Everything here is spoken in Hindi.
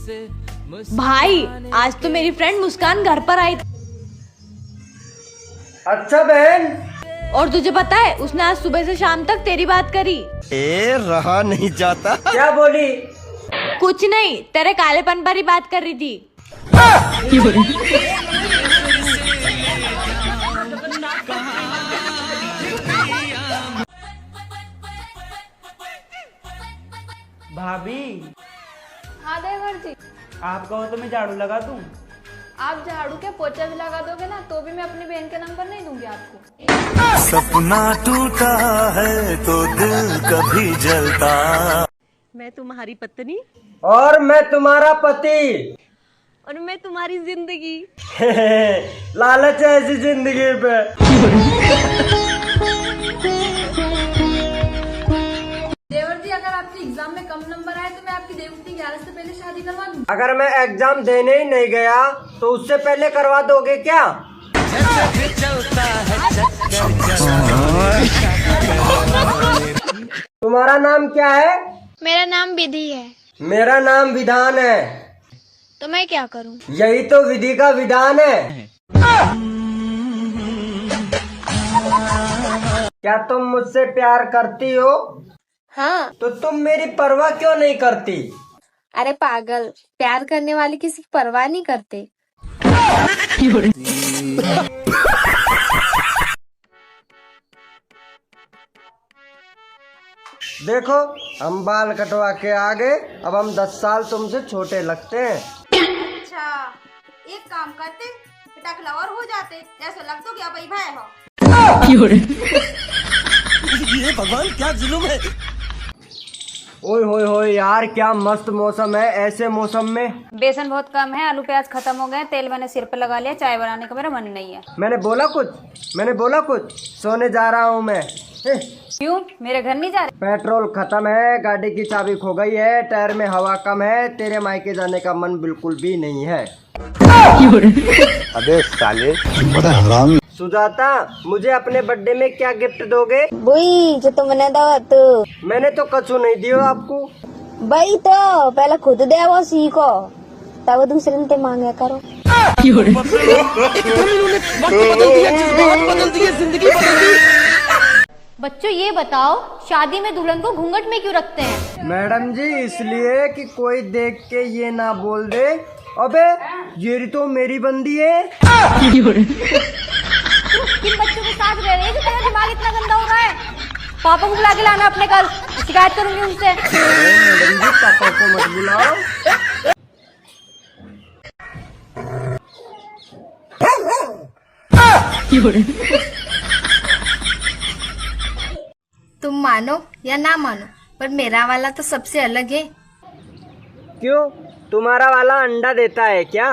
भाई आज तो मेरी फ्रेंड मुस्कान घर पर आई थी। अच्छा बहन। और तुझे पता है उसने आज सुबह से शाम तक तेरी बात करी। रहा नहीं जाता। क्या बोली? कुछ नहीं, तेरे कालेपन पर ही बात कर रही थी। भाभी हाँ देवर जी, आप कहो तो मैं झाड़ू लगा दूं। आप झाड़ू के पोछा भी लगा दोगे ना तो भी मैं अपनी बहन के नंबर नहीं दूंगी आपको। सपना टूटा है तो दिल कभी जलता। मैं तुम्हारी पत्नी और मैं तुम्हारा पति। और मैं तुम्हारी जिंदगी। लालच है ऐसी जिंदगी पे। देवर जी, अगर आपके एग्जाम में कम नंबर आए तो मैं आपकी देवती 11 से पहले शादी करवा दूँ। अगर मैं एग्जाम देने ही नहीं गया तो उससे पहले करवा दोगे क्या? तुम्हारा नाम क्या है? मेरा नाम विधि है। मेरा नाम विधान है। तो मैं क्या करूं? यही तो विधि का विधान है। क्या तुम मुझसे प्यार करती हो? हाँ। तो तुम मेरी परवाह क्यों नहीं करती? अरे पागल, प्यार करने वाले किसी की परवाह नहीं करते। देखो हम बाल कटवा के आ गए। अब हम 10 साल तुमसे छोटे लगते हैं। अच्छा, एक काम करते टकला और हो जाते, जैसे लग तो क्या भाई भाई हो। ये भगवान क्या जुल्म है। ओए होए होए यार, क्या मस्त मौसम है। ऐसे मौसम में बेसन बहुत कम है, आलू प्याज खत्म हो गए, तेल मैंने सिर पे लगा लिया, चाय बनाने का मेरा मन नहीं है। मैंने बोला कुछ। सोने जा रहा हूँ मैं। क्यों, मेरे घर नहीं जा रहे? पेट्रोल खत्म है, गाड़ी की चाबी खो गई है, टायर में हवा कम है, तेरे मायके जाने का मन बिल्कुल भी नहीं है। अबे साले बड़ा हरामी। सुजाता, मुझे अपने बर्थडे में क्या गिफ्ट दोगे? वही जो तुमने दो तो। मैंने तो कछु नहीं दियो आपको। भाई तो पहले खुद दे वो सीखो, तब दूसरे से मांगा करो। बच्चों ये बताओ, शादी में दुल्हन को घूंघट में क्यों रखते हैं? मैडम जी, इसलिए कि कोई देख के ये ना बोल दे, अबे ये तो मेरी बंदी है। किन बच्चों के साथ रह रहे हैं जो तेरा दिमाग इतना गंदा हो रहा है? पापा को बुला के लाना अपने, कल शिकायत करूंगी उनसे। मैडम जी, पापा को मत बुलाओ। तुम मानो या ना मानो, पर मेरा वाला तो सबसे अलग है। क्यों, तुम्हारा वाला अंडा देता है क्या?